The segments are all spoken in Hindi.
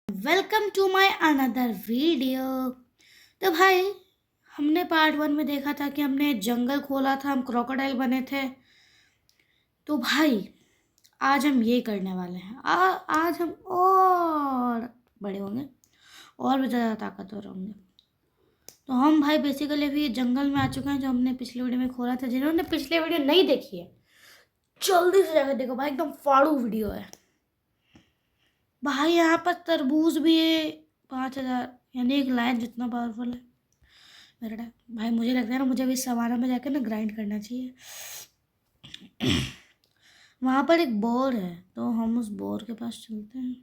Welcome to my another video. तो भाई, हमने पार्ट 1 में देखा था कि हमने जंगल खोला था, हम क्रोकोडाइल बने थे। तो भाई, आज हम ये करने वाले हैं। आज हम और बड़े होंगे और भी ज़्यादा ताकतवर होंगे। तो हम भाई बेसिकली अभी जंगल में आ चुके हैं, जो हमने पिछले वीडियो में खोला था। जिन्होंने पिछले वीडियो नहीं देखी है, जल्दी से जाकर देखो भाई, एकदम फाड़ू वीडियो है भाई। यहाँ पर तरबूज भी है, 5,000 यानी एक लाइन जितना पावरफुल है मेरा भाई। मुझे लगता है ना, मुझे अभी सवाना में जाकर ना ग्राइंड करना चाहिए। वहाँ पर एक बोर है, तो हम उस बोर के पास चलते हैं,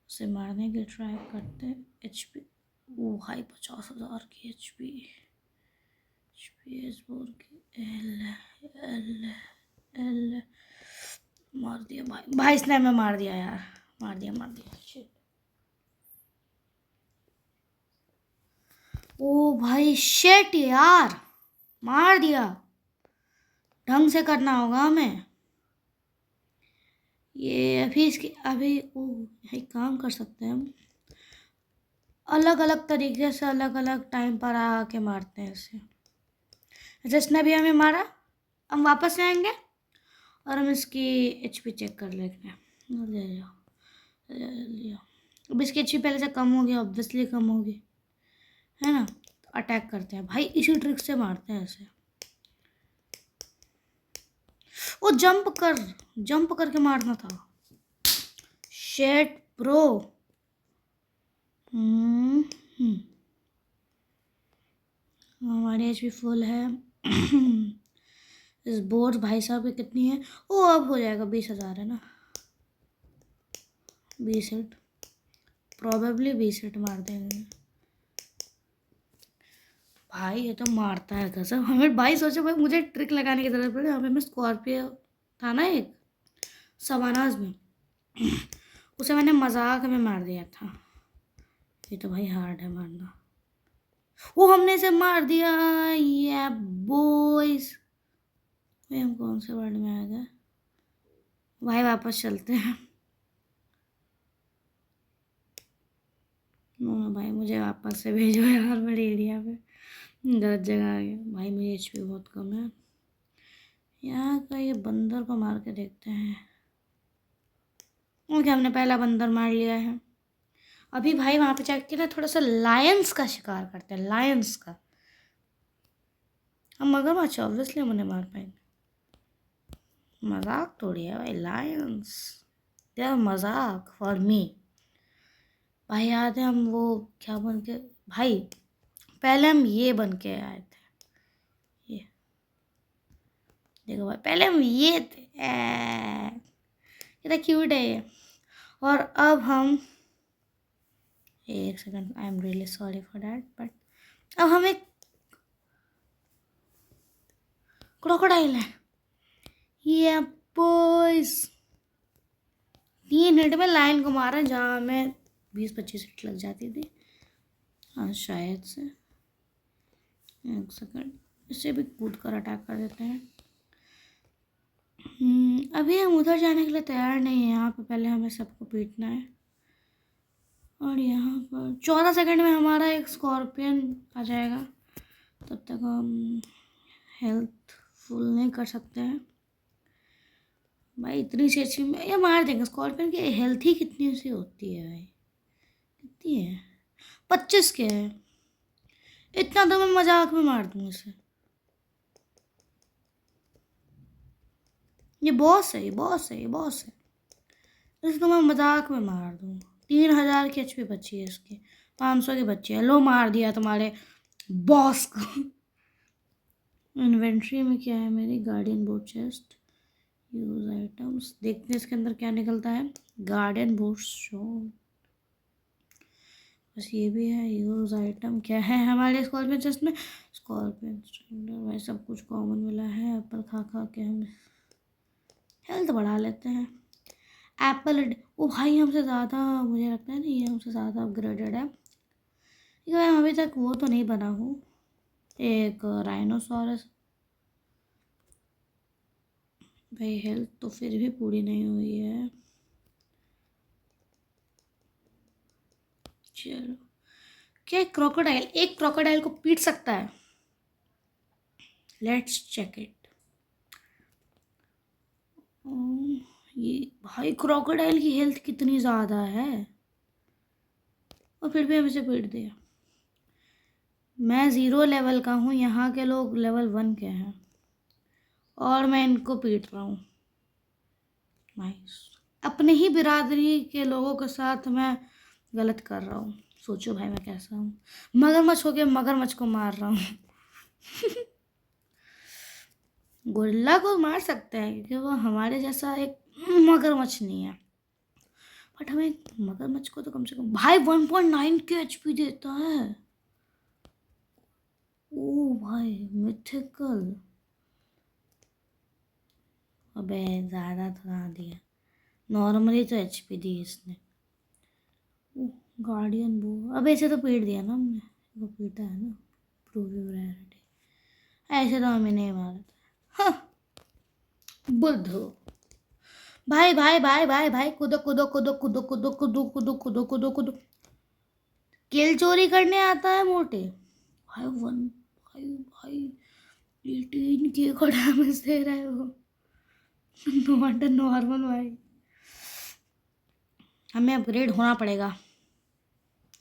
उसे मारने की ट्राई करते हैं। HP, वो भाई 50,000 की HP इस बोर की। एल एल एल मार दिया भाई इसने हमें मार दिया यार। मार दिया शिट। ओ भाई शिट यार, मार दिया। ढंग से करना होगा हमें ये। अभी इसकी अभी ओ, एक काम कर सकते हैं हम, अलग अलग तरीके से अलग अलग टाइम पर आके मारते हैं इसे। जिसने भी हमें मारा, हम वापस आएंगे और हम इसकी HP चेक कर लेंगे। ले लिया। अब इसकी HP पहले से कम होगी, ऑब्वियसली कम होगी, है ना। तो अटैक करते हैं भाई, इसी ट्रिक से मारते हैं इसे। वो जंप करके मारना था। शेट ब्रो। हमारी HP फुल है। इस बोर्ड भाई साहब की कितनी है? ओ अब हो जाएगा, 20,000 है ना। 20 हिट, प्रॉबेबली 20 हिट मार देंगे भाई। ये तो मारता है कसम हमें भाई। सोचो भाई, मुझे ट्रिक लगाने की जरूरत पड़ी। हमें में स्कॉर्पियो था ना एक सवानाज में, उसे मैंने मजाक में मार दिया था। ये तो भाई हार्ड है मारना। वो हमने इसे मार दिया। ये बॉयज, हम कौन से वर्ड में आ गए भाई? वापस चलते हैं। नो भाई, मुझे वापस से भेजो यार, मेरे एरिया पे गलत जगह आ गया भाई। मेरी HP बहुत कम है। यहाँ का ये बंदर को मार के देखते हैं। ओके, हमने पहला बंदर मार लिया है। अभी भाई वहाँ पे जाके ना थोड़ा सा लायंस का शिकार करते हैं, लायंस का। हम मगरमच्छ ऑब्वियसली हम उन्हें मार पाएंगे। मजाक थोड़ी है भाई, लायंस दे आर मजाक फॉर मी भाई। याद है हम वो क्या बन के, भाई पहले हम ये बन के आए थे। ये देखो भाई, पहले हम ये थे। कितना क्यूट है ये। और अब हम, एक second, I am really sorry for that, but अब हम एक क्रोकोडाइल है ये बॉयज। 3 हिट में लाइन को मारा, जहाँ हमें 20-25 हिट लग जाती थी। हाँ शायद से। एक सेकंड, इसे भी कूद कर अटैक कर देते हैं। अभी हम उधर जाने के लिए तैयार नहीं है। यहाँ पे पहले हमें सबको पीटना है। और यहाँ पर 14 सेकंड में हमारा एक स्कॉर्पियन आ जाएगा। तब तक हम हेल्थ फुल नहीं कर सकते हैं भाई। इतनी सी अच्छी में ये मार देंगे। स्कॉर्पियन की हेल्थ ही कितनी सी होती है भाई? कितनी है? 25 के है। इतना तो मैं मजाक में मार दूँ इसे। ये बॉस है, ये बॉस है, ये बॉस है। इसे तो मैं मजाक में मार दूँ। 3,000 की HP बची है इसकी, 500 की बची है। लो मार दिया तुम्हारे बॉस को। इन्वेंट्री में क्या है मेरी? Guardian boat chest, use items. देखते हैं इसके अंदर क्या निकलता है। गार्डियन बोट शो, बस ये भी है। यूज आइटम क्या है हमारे स्कॉर्पियन चेस्ट में? स्कॉर्पियन स्ट्रिंगर भाई, सब कुछ कॉमन मिला है। एप्पल खा खा के हम हेल्थ बढ़ा लेते हैं। एप्पल, ओ भाई हमसे ज़्यादा, मुझे लगता है ना ये हमसे ज़्यादा अपग्रेडेड है। लेकिन मैं अभी तक वो तो नहीं बना हूँ, एक राइनोसॉरस। भाई हेल्थ तो फिर भी पूरी नहीं हुई है। चलो, क्या क्रोकोडाइल एक क्रोकोडाइल को पीट सकता है? Let's check it. ये भाई क्रोकोडाइल की हेल्थ कितनी ज़्यादा है और फिर भी मुझे पीट दिया। मैं 0 लेवल का हूँ, यहाँ के लोग लेवल 1 के हैं और मैं इनको पीट रहा हूँ। नाइस। अपने ही बिरादरी के लोगों के साथ मैं गलत कर रहा हूँ। सोचो भाई मैं कैसा हूँ, मगरमच्छ हो के मगरमच्छ को मार रहा हूँ। गोरिल्ला को मार सकते हैं क्योंकि वो हमारे जैसा एक मगरमच्छ नहीं है, बट हमें मगरमच्छ को तो कम से कम भाई 1.9 के एचपी देता है। ओ भाई मिथिकल। अबे ज़्यादा तो ना दिया, नॉर्मली तो एचपी दी इसने। गार्डियन वो, अब ऐसे तो पीट दिया ना हमने, वो पीटा है ना। प्रूव रैरिटी, ऐसे तो हमें नहीं मारा था। हाँ बुद्धू। भाई भाई भाई भाई भाई कूदो कूदो कूदो कूदो कूदो कूदो कूदो कूदो कूदो कूदो। किल चोरी करने आता है मोटे भाई। भाई भाई 18 के को डैमेज दे रहा है वो। नॉट नॉर्मल भाई, हमें अपग्रेड होना पड़ेगा,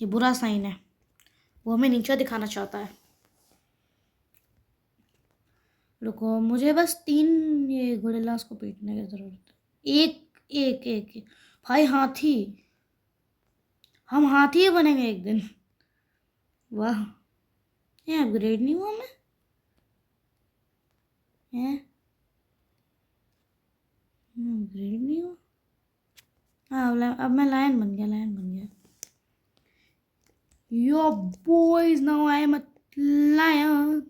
ये बुरा साइन है। वो हमें नीचे दिखाना चाहता है। रुको, मुझे बस 3 ये गोरिल्लास को पीटने की जरूरत है। एक भाई हाथी, हम हाथी बनेंगे एक दिन। वाह, ये अपग्रेड नहीं हुआ मैं अपग्रेड नहीं हुआ। हाँ अब मैं लायन बन गया। Yo boys, now I am a lion.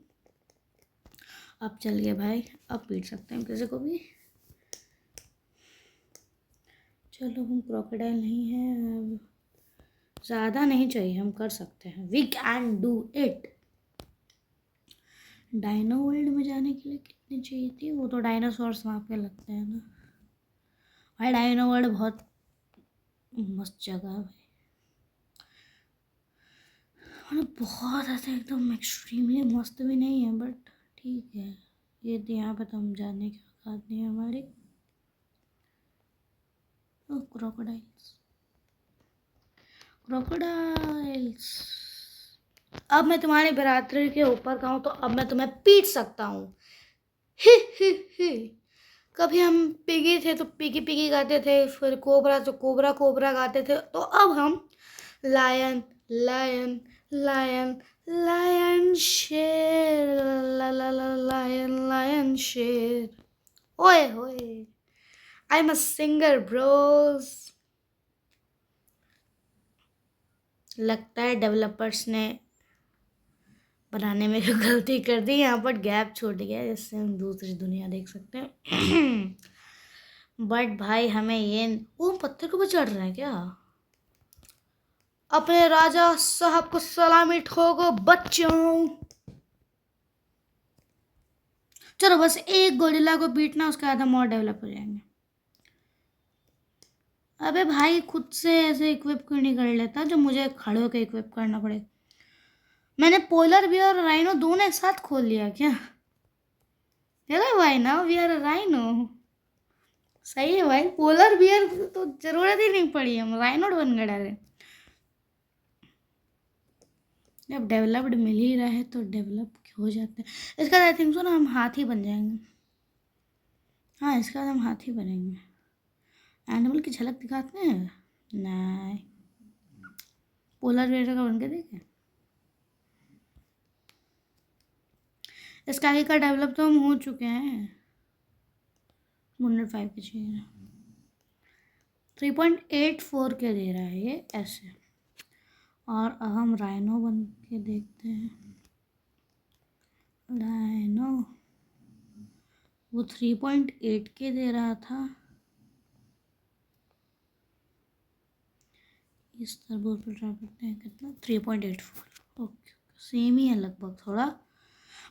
अब चल गए भाई, अब पीट सकते हैं किसी को भी। चलो हम क्रोकोडाइल नहीं है, अब ज़्यादा नहीं चाहिए, हम कर सकते हैं। We can do it. Dino world में जाने के लिए कितनी चाहिए थी? वो तो डायनासोर्स वहाँ पे लगते हैं ना भाई। डायनो वर्ल्ड बहुत मस्त जगह है भाई, मतलब बहुत ऐसे एकदम एक्सट्रीमली मस्त भी नहीं है, बट ठीक है। ये तो यहाँ पे तो हम जाने की औकात नहीं है हमारी। Crocodiles crocodiles. अब मैं तुम्हारे बिरादरी के ऊपर का हूँ तो अब मैं तुम्हें पीट सकता हूँ। ही ही ही। कभी हम पिगी थे तो पिगी पिगी गाते थे, फिर कोबरा तो कोबरा कोबरा गाते थे, तो अब हम लायन लायन लायन लायन शेर, ला ला ला लायन लायन शेर। ओए होए, आई एम अ सिंगर ब्रोस। लगता है डेवलपर्स ने बनाने में कोई गलती कर दी, यहाँ पर गैप छूट गया जिससे हम दूसरी दुनिया देख सकते हैं। बट भाई हमें ये, वो पत्थर के ऊपर चढ़ रहे हैं क्या? अपने राजा साहब को सलामी ठोको बच्चों। चलो बस एक गोरिल्ला को बीटना, उसके बाद हम और डेवलप हो जाएंगे। अबे भाई खुद से ऐसे इक्विप क्यों नहीं कर लेता जो मुझे खड़े होकर इक्विप करना पड़ेगा? मैंने पोलर बियर और राइनो दोनों एक साथ खोल लिया क्या? चलो भाई, now we are a rhino. सही है भाई, पोलर बियर तो जरूरत ही नहीं पड़ी, हम राइनोड बन गए डायरेक्ट। जब डेवलप्ड मिल ही रहा है तो डेवलप हो जाते हैं। इसका आई थिंक सो ना हम हाथी बन जाएंगे। हाँ इसका हम हाथी बनेंगे। एनिमल की झलक दिखाते हैं? नहीं, पोलर बियर का बन के देखें। इसका आगे का डेवलप तो हम हो चुके हैं। 105 के चाहिए, 3.84 के दे रहा है ये ऐसे। और अब हम राइनो बन के देखते हैं। राइनो वो 3.8 के दे रहा था, इस तरह पर ट्राई करते हैं कितना, 3.84। ओके सेम ही है लगभग थोड़ा,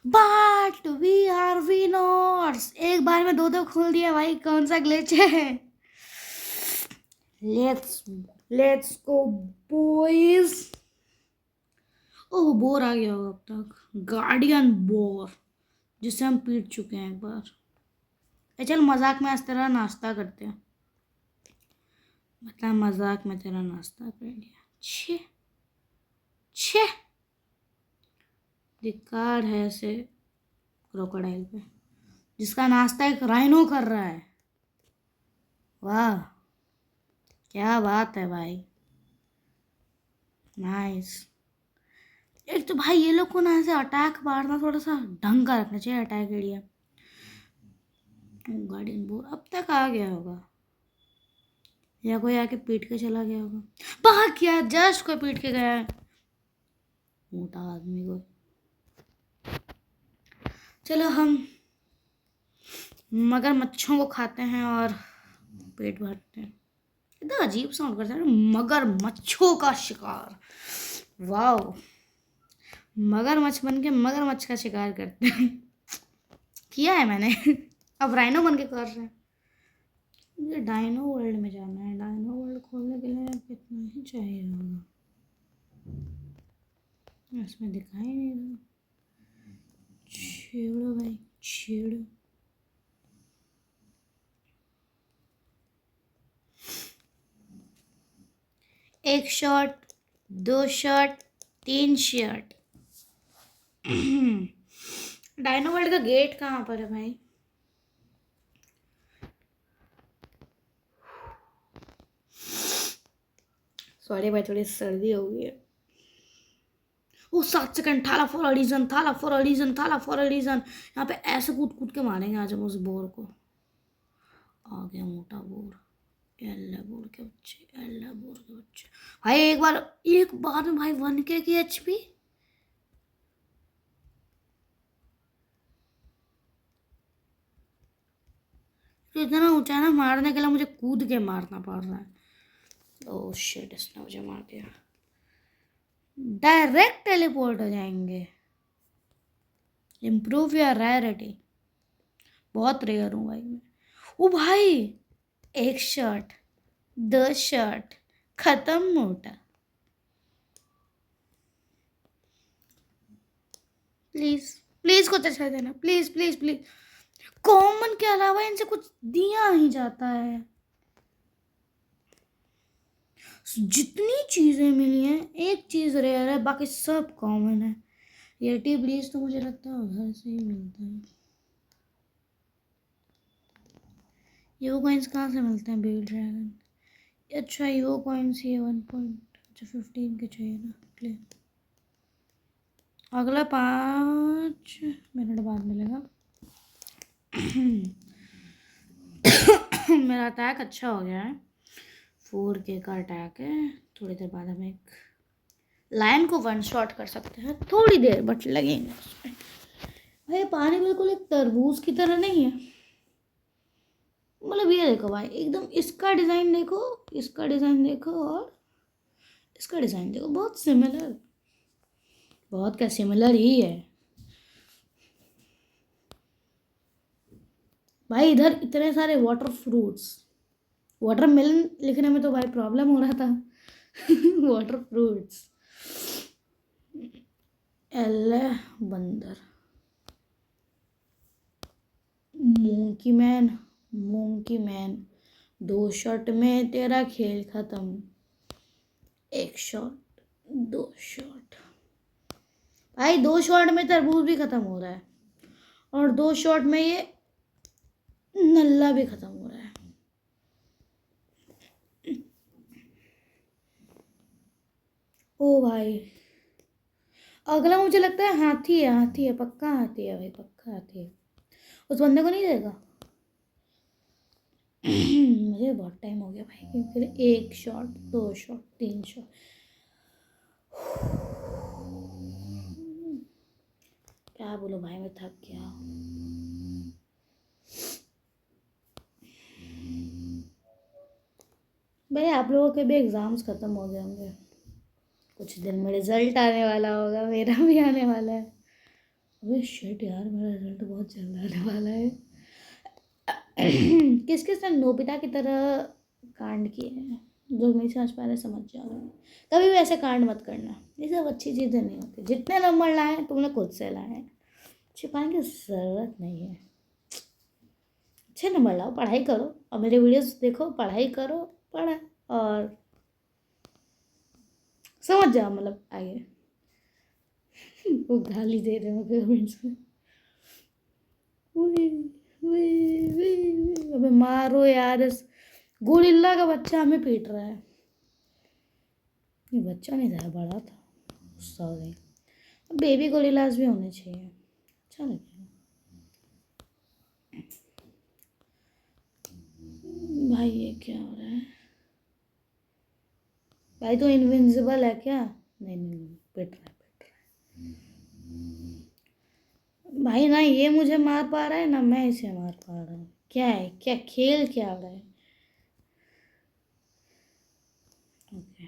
बट वी आर विनर्स। एक बार में 2-2 खोल दिया भाई, कौन सा ग्लिच है? Let's go boys. Oh, bore आ गया होगा अब तक। गार्डियन बोर, जिससे हम पीट चुके हैं एक बार। चल मजाक में आज तेरा नाश्ता करते हैं। बता, मजाक में तेरा नाश्ता कर लिया। छे छे, धिक्कार है ऐसे क्रोकोडाइल पे, जिसका नाश्ता एक राइनो कर रहा है। वाह, क्या बात है भाई, नाइस। एक तो भाई ये लोग को ना ऐसे अटैक मारना थोड़ा सा ढंग का रखना चाहिए, अटैक एरिया। गार्डियन बोर अब तक आ गया होगा, या कोई आके पीट के चला गया होगा। भाग गया, जस्ट कोई पीट के गया है मोटा आदमी को। चलो हम मगरमच्छों को खाते हैं और पेट भरते हैं। इतना अजीब साउंड करता है, मगरमच्छों का शिकार। वाओ, मगरमच्छ बन के मगरमच्छ का शिकार करते हैं। किया है मैंने। अब राइनो बन के कर रहे हैं। मुझे डायनो वर्ल्ड में जाना है। डायनो वर्ल्ड खोलने के लिए कितना ही चाहिए होगा, इसमें दिखाई नहीं रहा। छेड़ो भाई छेड़ो। एक शॉट, दो शॉट, तीन शॉट। डायनो वर्ल्ड का गेट कहाँ पर है भाई? सॉरी भाई, थोड़ी सर्दी हो गई है। वो 7 सेकंड, थाला फॉर अ रीजन, थाला फॉर अ रीजन, थाला फॉर अ रीजन। यहाँ पे ऐसे कूद कूद के मारेंगे आज हम उस बोर को। आ गया मोटा बोर। एल्ला बोर के बच्चे, एल्ला बोर के बच्चे। भाई एक बार में भाई 1K की HP। तो इतना ऊंचा है ना, मारने के लिए मुझे कूद के मारना पड़ रहा है। ओह शिट, इसने मुझे मार दिया। डायरेक्ट टेलीपोर्ट हो जाएंगे। Improve your rarity. बहुत रेयर हूँ भाई मैं। ओ भाई, एक शॉट, दो शॉट, खत्म मोटा। प्लीज प्लीज कुछ अच्छा देना, प्लीज प्लीज प्लीज। कॉमन के अलावा इनसे कुछ दिया नहीं जाता है। जितनी चीजें मिली हैं, एक चीज रेयर है, बाकी सब कॉमन है। ये टी ब्लीज तो मुझे लगता है उधर से ही मिलता है। यो कॉइन्स कहाँ से मिलते हैं? Bell dragon. अच्छा, यो कॉइन्स ये 1.15 के चाहिए ना। ले, अगला 5 मिनट बाद मिलेगा। मेरा अटैक अच्छा हो गया है, 4K का अटैक है। थोड़ी देर बाद हम एक लायन को 1 शॉट कर सकते हैं, थोड़ी देर बट लगेंगे उसमें। भाई पानी बिल्कुल एक तरबूज की तरह नहीं है। मतलब ये देखो भाई, एकदम इसका डिज़ाइन देखो, इसका डिज़ाइन देखो और इसका डिज़ाइन देखो, बहुत सिमिलर। बहुत क्या, सिमिलर ही है भाई। इधर इतने सारे वाटर फ्रूट्स, वाटरमेलन लिखने में तो भाई प्रॉब्लम हो रहा था। Water fruits. एल बंदर, monkey man, monkey man. 2 shot में तेरा खेल खत्म। एक शॉट, 2 शॉट। भाई 2 शॉट में तरबूज भी खत्म हो रहा है, और 2 शॉट में ये नल्ला भी खत्म हो रहा है। ओ भाई, अगला मुझे लगता है हाथी है, हाथी है, पक्का हाथी है भाई, पक्का हाथी है। उस बंदे को नहीं देगा। मुझे बहुत टाइम हो गया भाई, फिर 1 शॉट, 2 शॉट, 3 शॉट। क्या बोलो भाई, मैं थक गया। भाई आप लोगों के भी एग्ज़ाम्स ख़त्म हो गए होंगे, कुछ दिन में रिजल्ट आने वाला होगा, मेरा भी आने वाला है। अबे शिट यार, मेरा रिजल्ट बहुत जल्द आने वाला है। किस किस ने नोबिता की तरह कांड किए हैं? जो नहीं समझ पा रहे समझ जाओगे। कभी भी ऐसे कांड मत करना, ये सब अच्छी चीज़ें नहीं होती। जितने नंबर लाए हैं तुमने खुद से लाए हैं, छिपाने की ज़रूरत नहीं है। अच्छे नंबर लाओ, पढ़ाई करो और मेरे वीडियोस देखो, पढ़ाई करो, पढ़ा और समझ जाओ, मतलब आगे। वो गाली दे रहे हो कमेंट्स में। उई, उई, उई, अबे मारो यार, इस गोरिल्ला का बच्चा हमें पीट रहा है। ये बच्चा नहीं था, बड़ा था, सॉरी। बेबी गोरिल्लास भी होने चाहिए, अच्छा लगेगा। भाई ये क्या हो रहा है भाई? तो इनविंसिबल है क्या? नहीं नहीं, पिट रहा है, पिट रहा है भाई। ना ये मुझे मार पा रहा है ना मैं इसे मार पा रहा हूँ। क्या है, क्या खेल क्या हो रहा है? ओके,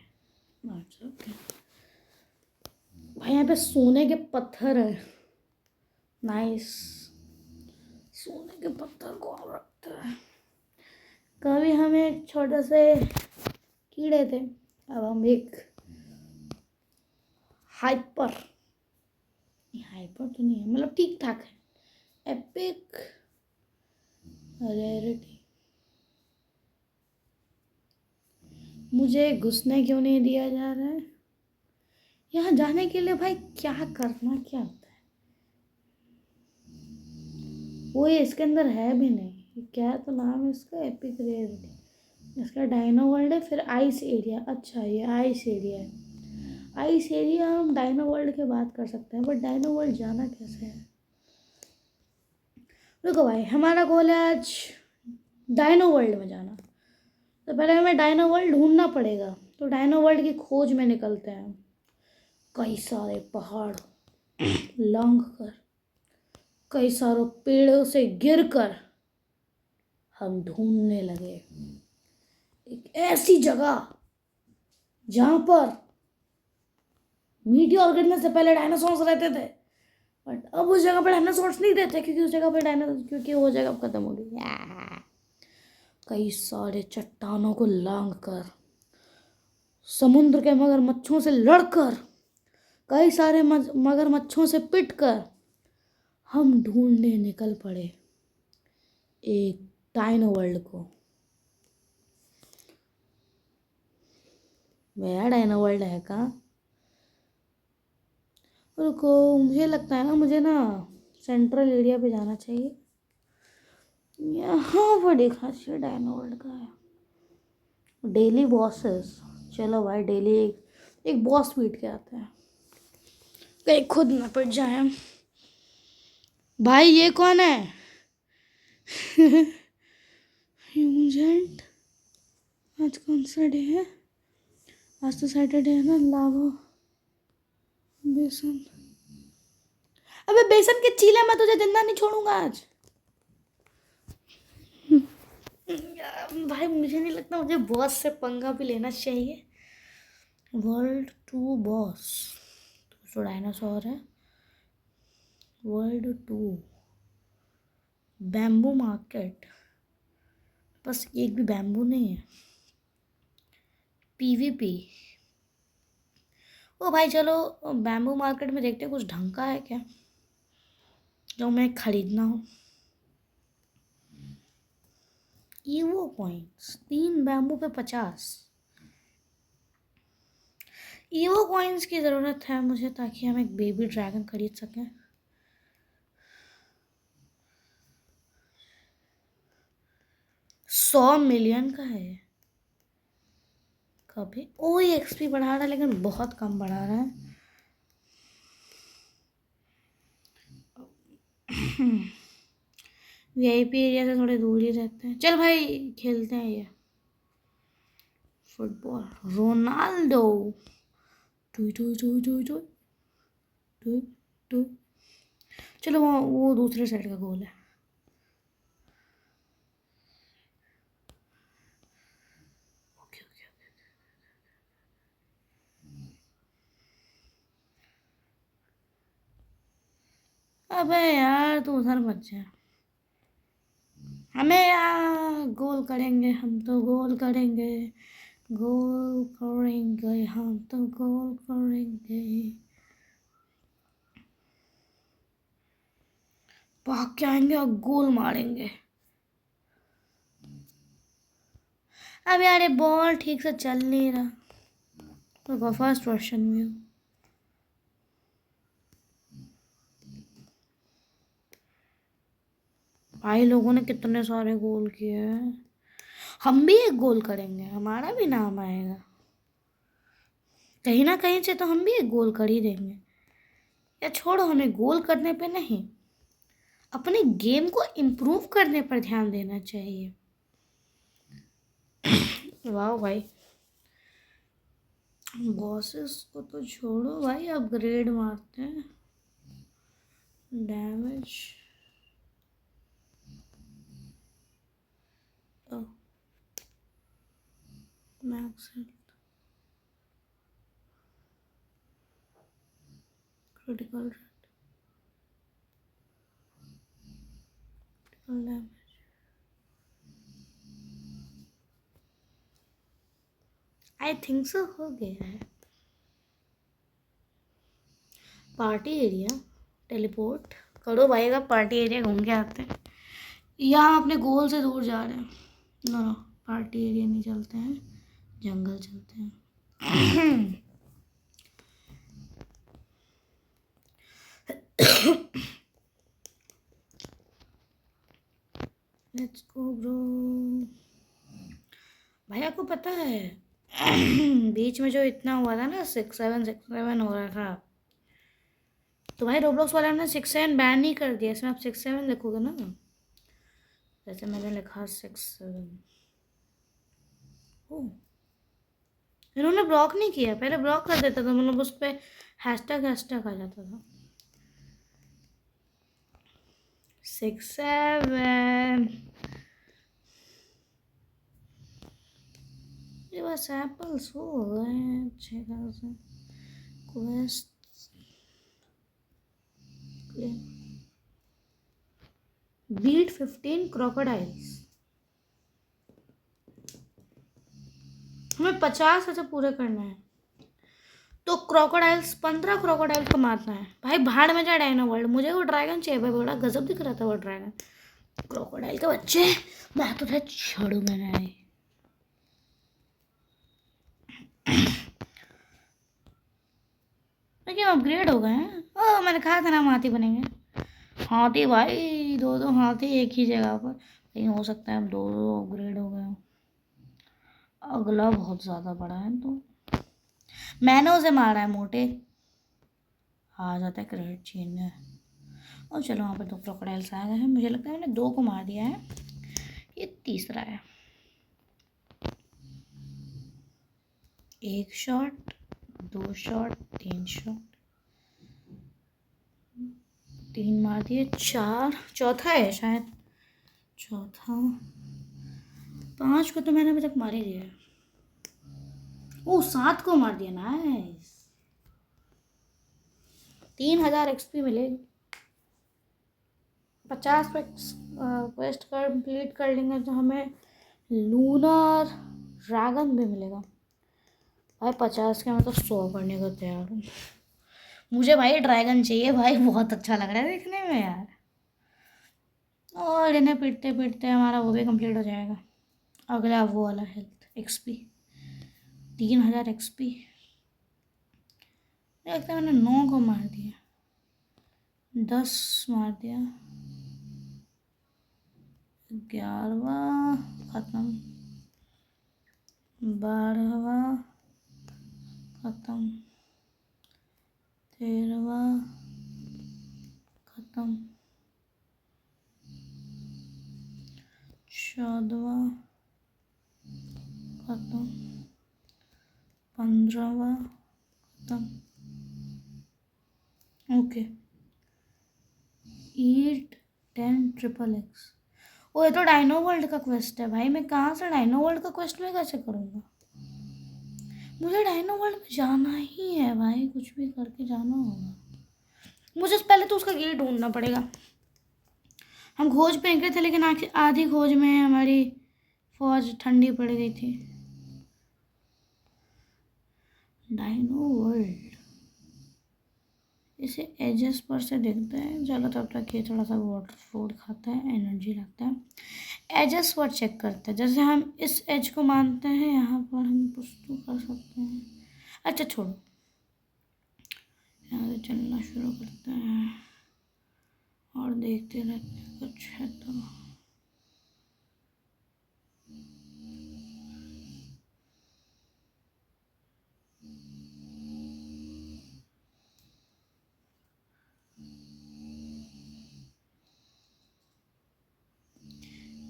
ओके भाई, यहाँ पे सोने के पत्थर है, नाइस। सोने के पत्थर कौन रखता है? कभी हम एक छोटे से कीड़े थे, अब हम एक हाइपर, हाइपर तो नहीं है, मतलब ठीक ठाक है, एपिक रेयरिटी। मुझे घुसने क्यों नहीं दिया जा रहा है? यहाँ जाने के लिए भाई क्या करना क्या होता है? वो ये इसके अंदर है भी नहीं, ये क्या तो नाम है इसका, एपिक रेयरिटी। इसका डायनो वर्ल्ड है, फिर आइस एरिया। अच्छा ये आइस एरिया है। आइस एरिया हम डायनो वर्ल्ड के बात कर सकते हैं, बट डायनो वर्ल्ड जाना कैसे है? रुको भाई, हमारा गोल है आज डायनो वर्ल्ड में जाना, तो पहले हमें डायनो वर्ल्ड ढूंढना पड़ेगा। तो डायनो वर्ल्ड की खोज में निकलते हैं। कई सारे पहाड़ लांघ कर, कई सारों पेड़ों से गिरकर हम ढूंढने लगे एक ऐसी जगह जहां पर मीटियोर गिरने से पहले डायनासोर्स रहते थे, बट अब उस जगह पर डायनासोर्स नहीं रहते, क्योंकि उस जगह पर क्योंकि वो जगह खत्म हो गई। कई सारे चट्टानों को लांघ कर, समुद्र के मगरमच्छों से लड़कर, कई सारे मगरमच्छों से पिटकर हम ढूंढने निकल पड़े एक डायनो वर्ल्ड को। मेरा डायनो वर्ल्ड है का? रुको, मुझे लगता है ना, मुझे ना सेंट्रल एरिया पे जाना चाहिए। यहाँ पर देखा चाहिए डायनो वर्ल्ड का है। डेली बॉसेस, चलो भाई डेली एक बॉस पीट के आते हैं, कहीं खुद ना पिट जाए। भाई ये कौन है? ह्यूजेंट, आज कौन सा डे है? आज तो सैटरडे है ना। लावा बेसन, अबे बेसन के चीले, मैं तुझे जिंदा नहीं छोड़ूंगा आज। भाई मुझे नहीं लगता मुझे बॉस से पंगा भी लेना चाहिए। वर्ल्ड टू बॉस तो डायनासोर है। वर्ल्ड टू बैम्बू मार्केट, बस एक भी बैम्बू नहीं है। पीवीपी, ओ भाई चलो बैम्बू मार्केट में देखते हैं कुछ ढंग का है क्या जो मैं खरीदना हो। ईवो पॉइंट्स 3 बैम्बू पे 50। ईवो कॉइन्स की ज़रूरत है मुझे, ताकि हम एक बेबी ड्रैगन खरीद सकें। 100 मिलियन का है कभी। ओ ये एक्सपी बढ़ा रहा है, लेकिन बहुत कम बढ़ा रहा है। वीआईपी एरिया से थोड़े दूर ही रहते हैं। चल भाई खेलते हैं ये football. Ronaldo, two two two two two two two. चलो वो दूसरे साइड का गोल है। Okay okay okay. अबे यार तू उधर मत जा, हमें यार गोल करेंगे, हम तो गोल करेंगे, गोल करेंगे हम तो गोल करेंगे। भाग के आएंगे और गोल मारेंगे। अब यार ये बॉल ठीक से चल नहीं रहा। तो फर्स्ट वर्षन में हूँ। भाई लोगों ने कितने सारे गोल किए हैं। हम भी एक गोल करेंगे, हमारा भी नाम आएगा कहीं ना कहीं से। तो हम भी एक गोल कर ही देंगे। या छोड़ो, हमें गोल करने पे नहीं, अपने गेम को इम्प्रूव करने पर ध्यान देना चाहिए। वाह भाई, बॉसेस को तो छोड़ो भाई, अपग्रेड मारते हैं। Damage max health, critical damage. I think so हो गया है। पार्टी एरिया टेलीपोर्ट करो भाई, का पार्टी एरिया घूम के आते हैं। या हम अपने गोल से दूर जा रहे हैं। नो नो, पार्टी एरिया नहीं चलते हैं, जंगल चलते हैं। Let's go bro. भाई आपको पता है बीच में जो इतना हुआ था ना, 6-7 हो रहा था, तो भाई रोब्लॉक्स वाला ने 6-7 बैन नहीं कर दिया। इसमें आप 6-7 लिखोगे ना, जैसे मैंने लिखा 6-7। ओ, इन्होंने ब्लॉक नहीं किया, पहले ब्लॉक कर देता था, मतलब उस पर हैशटैग आ जाता था। 6-7 ये बस एप्पल्स हो गए अच्छे खासे। Quest beat 15 crocodiles. हमें 50 ऐसे पूरे करना है, तो क्रोकोडाइल्स 15 क्रोकोडाइल को मारना है। भाई भाड़ में जा डायनो वर्ल्ड, मुझे वो ड्रैगन चाहिए भाई, बड़ा गजब दिख रहा था वो ड्रैगन। क्रोकोडाइल के बच्चे, मैं तो छोड़ूंगा नहीं। लेकिन अपग्रेड हो गए हैं। ओ, मैंने कहा था ना हम हाथी बनेंगे। हाथी भाई, दो हाथी एक ही जगह पर। कहीं हो सकता है हम दो अपग्रेड हो गए। अगला बहुत ज़्यादा बड़ा है, तो मैंने उसे मारा है मोटे। आ जाता है क्रेडिट चेन में। और चलो वहाँ पर 2 क्रोकोडाइल्स आ गए हैं। मुझे लगता है मैंने 2 को मार दिया है, ये तीसरा है। 1 शॉट, 2 शॉट, 3 शॉट, 3 मार दिए, 4 चौथा है शायद, चौथा। 5 को तो मैंने अभी तक मार ही दिया है। ओ, 7 को मार दिया, नाइस। 3000 एक्सपी मिलेगी। 50 क्वेस्ट कंप्लीट कर लेंगे तो हमें लूनर ड्रैगन भी मिलेगा। भाई 50 के मैं तो 100 करने को तैयार हूँ। मुझे भाई ड्रैगन चाहिए भाई, बहुत अच्छा लग रहा है देखने में यार। और इन्हें पीटते पीटते हमारा वो भी कंप्लीट हो जाएगा। अगला वो वाला हेल्थ एक्सपी, 3000 एक्सपी। लगता है मैंने 9 को मार दिया, 10 मार दिया, 11वां खत्म, 12वां खत्म, 13वां खत्म, 14वां खत्म, 15वां खत्म। ओके, ईट 10 ट्रिपल एक्स। वो ये तो डायनो वर्ल्ड का क्वेस्ट है भाई, मैं कहाँ से डायनो वर्ल्ड का क्वेस्ट में कैसे करूँगा? मुझे डायनो वर्ल्ड में जाना ही है भाई, कुछ भी करके जाना होगा मुझे। पहले तो उसका गेट ढूंढना पड़ेगा। हम खोज पे निकले थे, लेकिन आधी खोज में हमारी फौज ठंडी पड़ गई थी। डायनो वर्ल्ड, इसे एजेस पर से देखते हैं। चलो तब तक ये थोड़ा सा वाटर फ्रूट खाता है, एनर्जी लगता है। एजेस पर चेक करते हैं, जैसे हम इस एज को मानते हैं, यहाँ पर हम कुछ तो कर सकते हैं। अच्छा छोड़ो, यहाँ से चलना शुरू करते हैं और देखते रहते हैं कुछ है तो।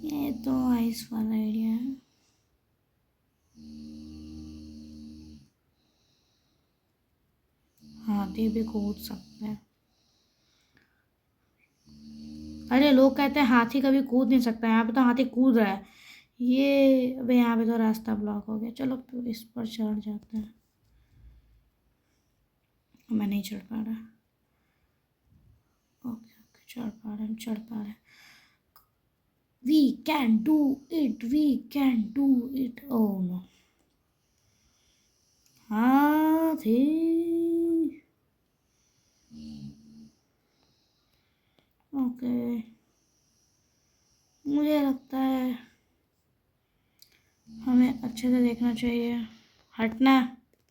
ये तो आइस वाला एरिया है। हाथी भी कूद सकते हैं। अरे लोग कहते हैं हाथी कभी कूद नहीं सकता, यहाँ पे तो हाथी कूद रहा है। ये अबे यहाँ पे तो रास्ता ब्लॉक हो गया। चलो तो इस पर चढ़ जाते हैं। मैं नहीं चढ़ पा रहा। ओके ओके, चढ़ पा रहे हैं, चढ़ पा रहे हैं। We can do it, we can do it. Oh no, हाथी। ओके, मुझे लगता है हमें अच्छे से देखना चाहिए। हटना।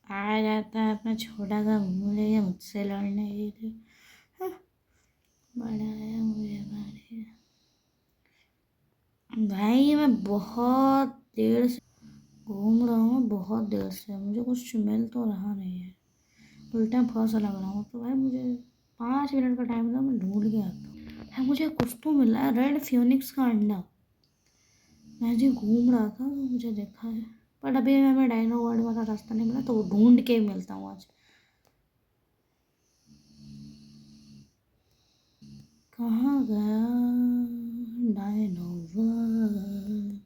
आ जाता है अपना छोटा सा मुंह लेके मुझसे लड़ने के लिए। हाँ, बड़ा है मुझे मारे। भाई मैं बहुत देर से घूम रहा हूँ, बहुत देर से मुझे कुछ मिल तो रहा नहीं है। उल्टा फंसा लग रहा हूँ। तो भाई मुझे 5 मिनट का टाइम था, मैं ढूंढ के आता हूँ। है मुझे कुछ तो मिला है, रेड फ्यूनिक्स का अंडा। मैं जी घूम रहा था तो मुझे देखा है, पर अभी हमें डायनो वर्ल्ड वाला रास्ता नहीं मिला, तो वो ढूंढ के मिलता हूँ आज। कहाँ गया डायनो वर्ल्ड?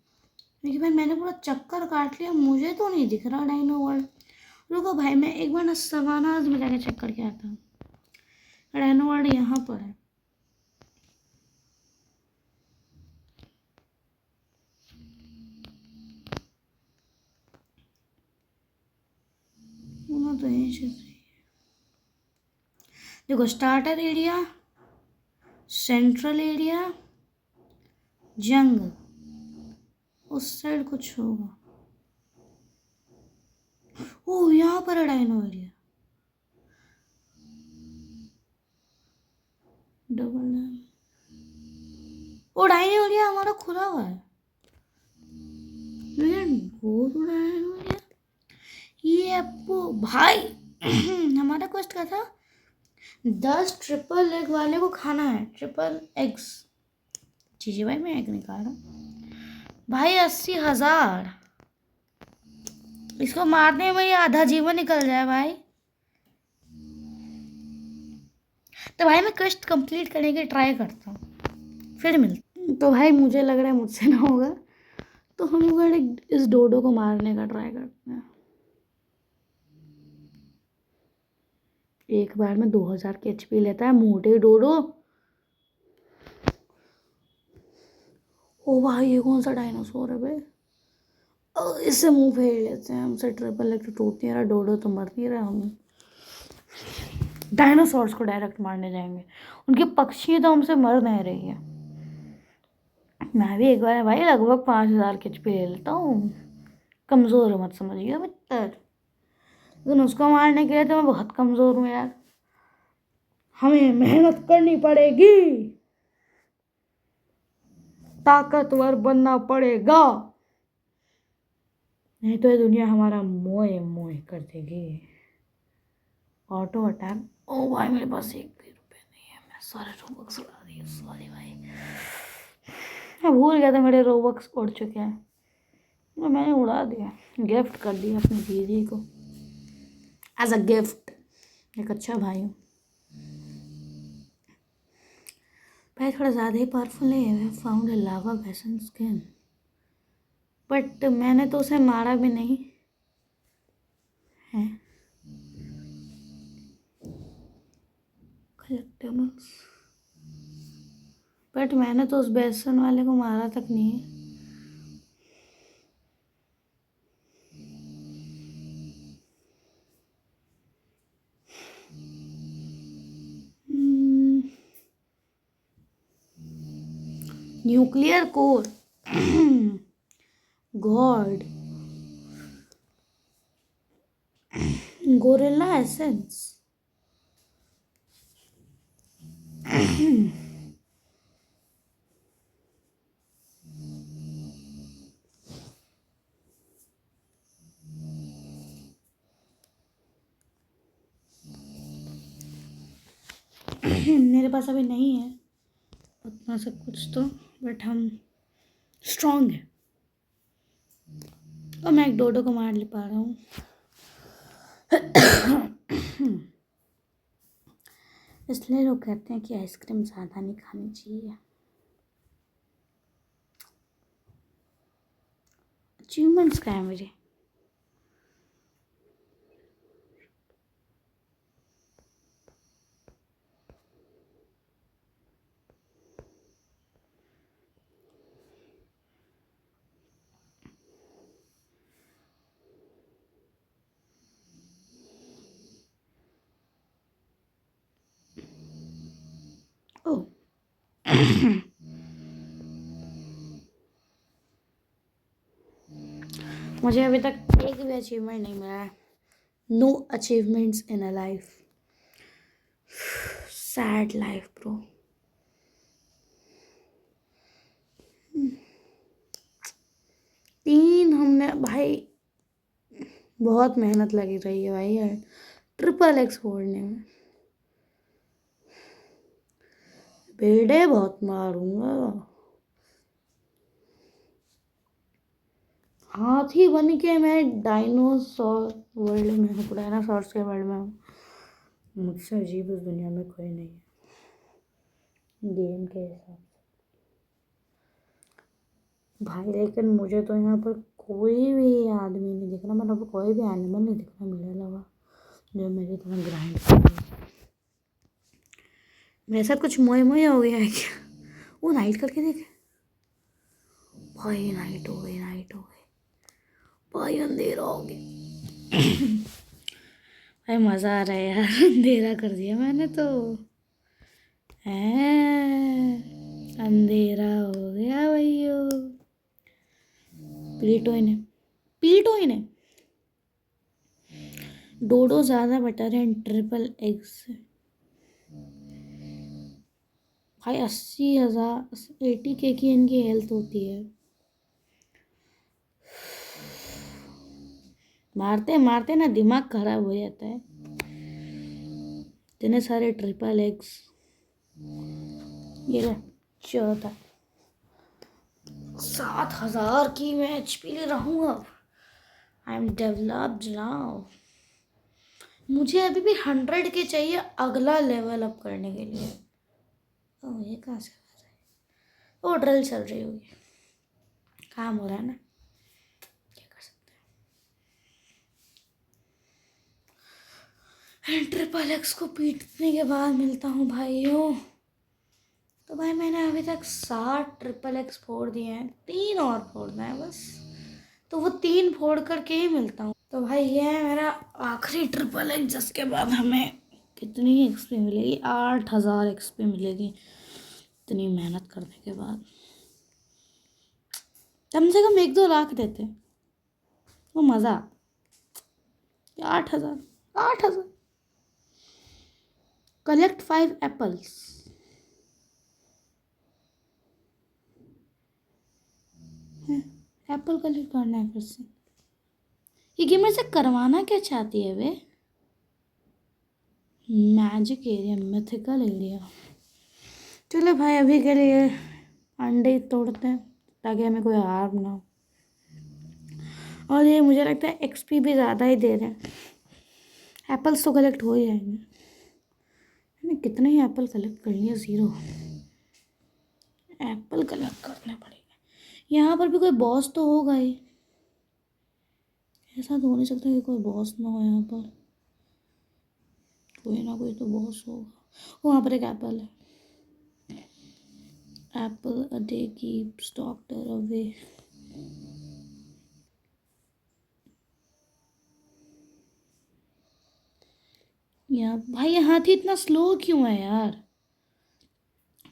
देखिए भाई, मैंने पूरा चक्कर काट लिया, मुझे तो नहीं दिख रहा डायनो वर्ल्ड। रुको भाई, मैं एक बार ना सवानाज में जाके चेक करके आता हूँ। डायनो वर्ल्ड यहाँ पर है। होना तो यहीं से सही है। देखो, स्टार्टर एरिया, सेंट्रल एरिया, जंग, उस साइड कुछ होगा। ओ यहाँ पर है डायनो एरिया। डबल, ओ डायनो एरिया हमारा खुला हुआ है। लेकिन वो तो डायनो एरिया, ये अपू भाई हमारा क्वेस्ट क्या था? 10 ट्रिपल एग वाले को खाना है, ट्रिपल एग्स। जी भाई, मैं एग निकाल रहा हूँ भाई। 80,000, इसको मारने में ये आधा जीवन निकल जाए भाई। तो भाई मैं क्वेस्ट कंप्लीट करने की ट्राई करता हूँ, फिर मिलता। तो भाई मुझे लग रहा है मुझसे ना होगा, तो हम लोग इस डोडो को मारने का ट्राई करते हैं। एक बार में 2000 के एचपी लेता है मोटे डोडो। ओ भाई, ये कौन सा डायनासोर है भाई? इससे मुंह फेर लेते हैं, हमसे ट्रिपल एग टूट नहीं रहा, डोडो तो मर नहीं रहा। हम डायनासोर्स को डायरेक्ट मारने जाएंगे, उनकी पक्षी तो हमसे मर नहीं रही है। मैं भी एक बार भाई लगभग 5000 के एचपी ले लेता हूँ। कमज़ोर मत समझिए मित्र, लेकिन उसको मारने के लिए तो मैं बहुत कमज़ोर हूँ यार। हमें मेहनत करनी पड़ेगी, ताकतवर बनना पड़ेगा, नहीं तो ये दुनिया हमारा मोए मोए कर देगी। Auto attack. ओ भाई, मेरे पास एक भी रुपये नहीं है, मैं सारे रोबक्स उड़ा दिए। सॉरी भाई, मैं भूल गया था मेरे रोबक्स उड़ चुके हैं, तो मैंने उड़ा दिया, गिफ्ट कर दिया अपनी दीदी को एज अ गिफ्ट। एक अच्छा भाई हूँ भाई, थोड़ा ज़्यादा ही पावरफुल नहीं है। फाउंड लावा बेसन स्किन, बट मैंने तो उसे मारा भी नहीं है। कलेक्टेबल्स, बट मैंने तो उस बेसन वाले को मारा तक नहीं है। Nuclear core, God, gorilla essence, मेरे पास अभी नहीं है उतना सब कुछ तो, बट हम स्ट्रांग है और मैं एक डोडो को मार ले पा रहा हूँ। इसलिए लोग कहते हैं कि आइसक्रीम ज़्यादा नहीं खानी चाहिए। अचीवमेंट्स क्या है मेरे? ओह, मुझे अभी तक एक भी अचीवमेंट नहीं मिला है। No achievements in a life, sad life bro. तीन हमने भाई, बहुत मेहनत लगी रही है भाई यार ट्रिपल एक्स फोड़ने में। बेड़े बहुत मारूंगा। हाथी बन के मैं डायनासोर वर्ल्ड में हूँ, डायनासोर्स के वर्ल्ड में हूँ। मुझसे अजीब इस दुनिया में कोई नहीं है गेम के हिसाब से भाई। लेकिन मुझे तो यहाँ पर कोई भी आदमी नहीं दिख रहा, मतलब कोई भी एनिमल नहीं दिख रहा मेरे अलावा जो मेरी तरह ग्राइंड कर रहा है। मेरे साथ कुछ मोए मोए हो गया है क्या? वो नाइट करके देखे भाई, नाइट हो गई, नाइट हो गई भाई, अंधेरा हो गया। भाई मज़ा आ रहा है यार, अंधेरा कर दिया मैंने तो है, अंधेरा हो गया भैया। प्लीटोइन है, प्लीटोइन है। डोडो ज़्यादा बेटर है ट्रिपल एग्स से भाई। 80,000 80K की इनकी हेल्थ होती है। मारते मारते ना दिमाग खराब हो जाता है। इतने सारे ट्रिपल एग्स, ये ले चौथा 7,000 की मैं HP ले रहूँगा। I am developed now. मुझे अभी भी 100 के चाहिए अगला लेवल अप करने के लिए। ओह, ये कहाँ से आ रहा है? वो ड्रिल चल रही होगी, काम हो रहा है ना, क्या कर सकते हैं। ट्रिपल एक्स को पीटने के बाद मिलता हूँ भाइयों। तो भाई मैंने अभी तक 60 ट्रिपल एक्स फोड़ दिए हैं, 3 और फोड़ना है बस, तो वो 3 फोड़ करके ही मिलता हूँ। तो भाई ये है मेरा आखिरी ट्रिपल एक्स, जिसके बाद हमें कितनी एक्सपी मिलेगी? 8,000 एक्सपी मिलेगी इतनी मेहनत करने के बाद। कम से कम 1-2 लाख देते वो मज़ा। 8,000, 8,000। Collect 5 apples. एप्पल कलेक्ट करना है फिर से। ये गेमर से करवाना क्या चाहती है वे? Magic area, mythical area. चलो भाई अभी के लिए अंडे तोड़ते हैं ताकि हमें कोई हार्म ना हो। और ये मुझे लगता है एक्सपी भी ज़्यादा ही दे रहे हैं। एप्पल्स तो कलेक्ट हो ही जाएंगे। मैंने कितने ही एप्पल कलेक्ट कर लिए? 0 एप्पल कलेक्ट करने पड़ेगा। यहाँ पर भी कोई बॉस तो होगा ही, ऐसा तो हो नहीं सकता कि कोई बॉस ना हो यहाँ पर। कोई ना कोई तो बॉस होगा। वहाँ पर एक एप्पल है। Apple a day keeps doctor away. यार भाई ये हाथी इतना स्लो क्यों है यार?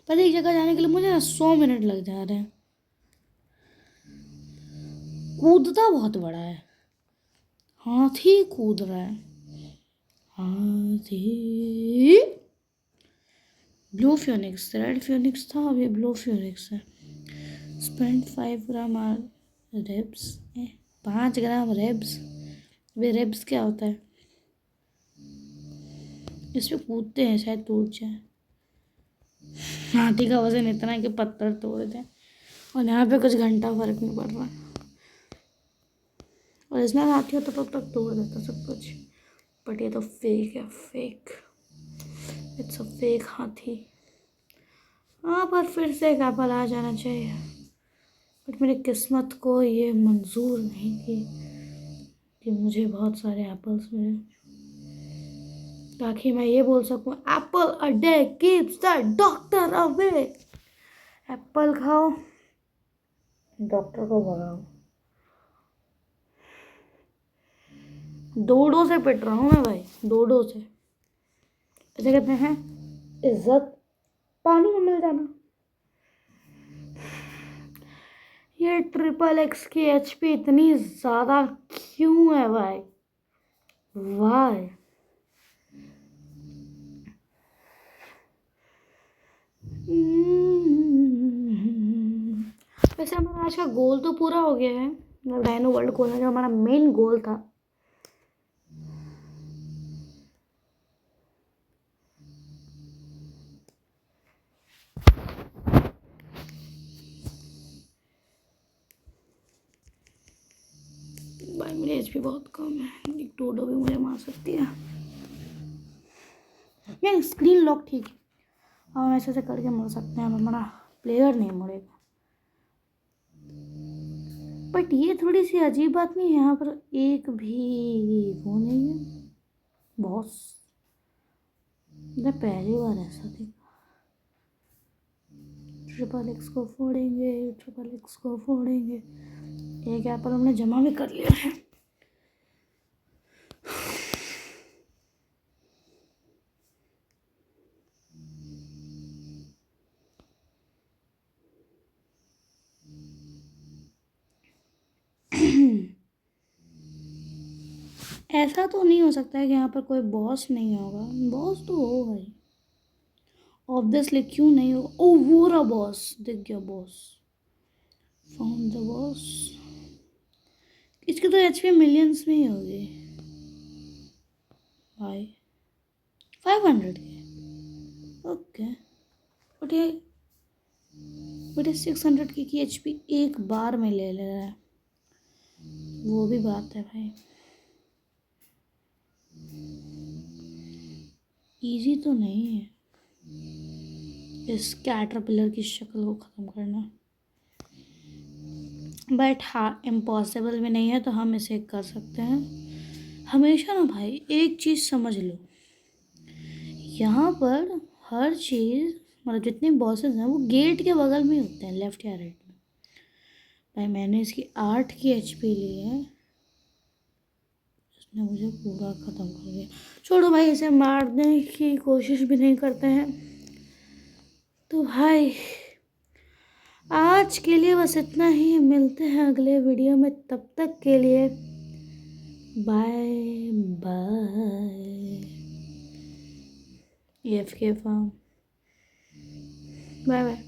पर एक जगह जाने के लिए मुझे ना 100 मिनट लग जा रहे हैं। कूदता बहुत बड़ा है, हाथी कूद रहा है, हाथी। ब्लू फ्यूनिक्स, रेड फ्यूनिक्स था, अभी ब्लू फ्यूनिक्स है। स्पेंड 5 ग्राम रेब्स, 5 ग्राम रेब्स। वे रेब्स क्या होता है? इस पे कूदते हैं शायद टूट जाए। हाथी का वजन इतना है कि पत्थर तोड़ दें, और यहाँ पे कुछ घंटा फर्क नहीं पड़ रहा। और इसमें हाथी होता तो तक तोड़ देता सब कुछ, बट ये तो फेक है, फेक। इट्स अ फेक हाथी। हाँ, पर फिर से एक एप्पल आ जाना चाहिए, बट मेरी किस्मत को ये मंजूर नहीं थी कि मुझे बहुत सारे एप्पल्स मिले, ताकि मैं ये बोल सकूं Apple a day keeps the doctor away. Apple खाओ, डॉक्टर को भगाओ। डोडो से पिट रहा हूँ मैं भाई, डोडो से। ऐसे कहते हैं इज्जत पानी में मिल जाना। ये XXX की HP इतनी ज़्यादा क्यों है भाई? वाई? वैसे हमारा आज का गोल तो पूरा हो गया है, डायनो वर्ल्ड खोलने का हमारा मेन गोल था। भाई मेरी HP बहुत कम है, एक डोडो भी मुझे मार सकती है। यार स्क्रीन लॉक ठीक है, हम ऐसे से करके मर सकते हैं, हमारा प्लेयर नहीं मरेगा। बट ये थोड़ी सी अजीब बात नहीं है, यहाँ पर एक भी वो नहीं है बॉस। मैं पहली बार ऐसा देखा। XXX को फोड़ेंगे, XXX को फोड़ेंगे। एक एप्पल हमने जमा भी कर लिया है। ऐसा तो नहीं हो सकता है कि यहाँ पर कोई बॉस नहीं होगा। बॉस तो हो भाई, ऑब्वियसली, क्यों नहीं हो। ओ वो रहा बॉस, दिख गया बॉस, फाउंड द बॉस। इसकी तो HP मिलियंस में ही होगी भाई, 500 की। ओके, बट ये 600 की HP एक बार में ले रहा है, वो भी बात है भाई। इजी तो नहीं है इस कैटरपिलर की शक्ल को ख़त्म करना, बट हाँ इम्पॉसिबल भी नहीं है, तो हम इसे कर सकते हैं। हमेशा ना भाई एक चीज़ समझ लो, यहाँ पर हर चीज़, मतलब जितने बॉसेस हैं वो गेट के बगल में होते हैं, लेफ्ट या राइट में। भाई मैंने इसकी 8 की HP ली है, इसने मुझे पूरा ख़त्म कर दिया। छोड़ो भाई, इसे मारने की कोशिश भी नहीं करते हैं। तो भाई आज के लिए बस इतना ही, मिलते हैं अगले वीडियो में, तब तक के लिए bye bye. AFK farm, bye bye.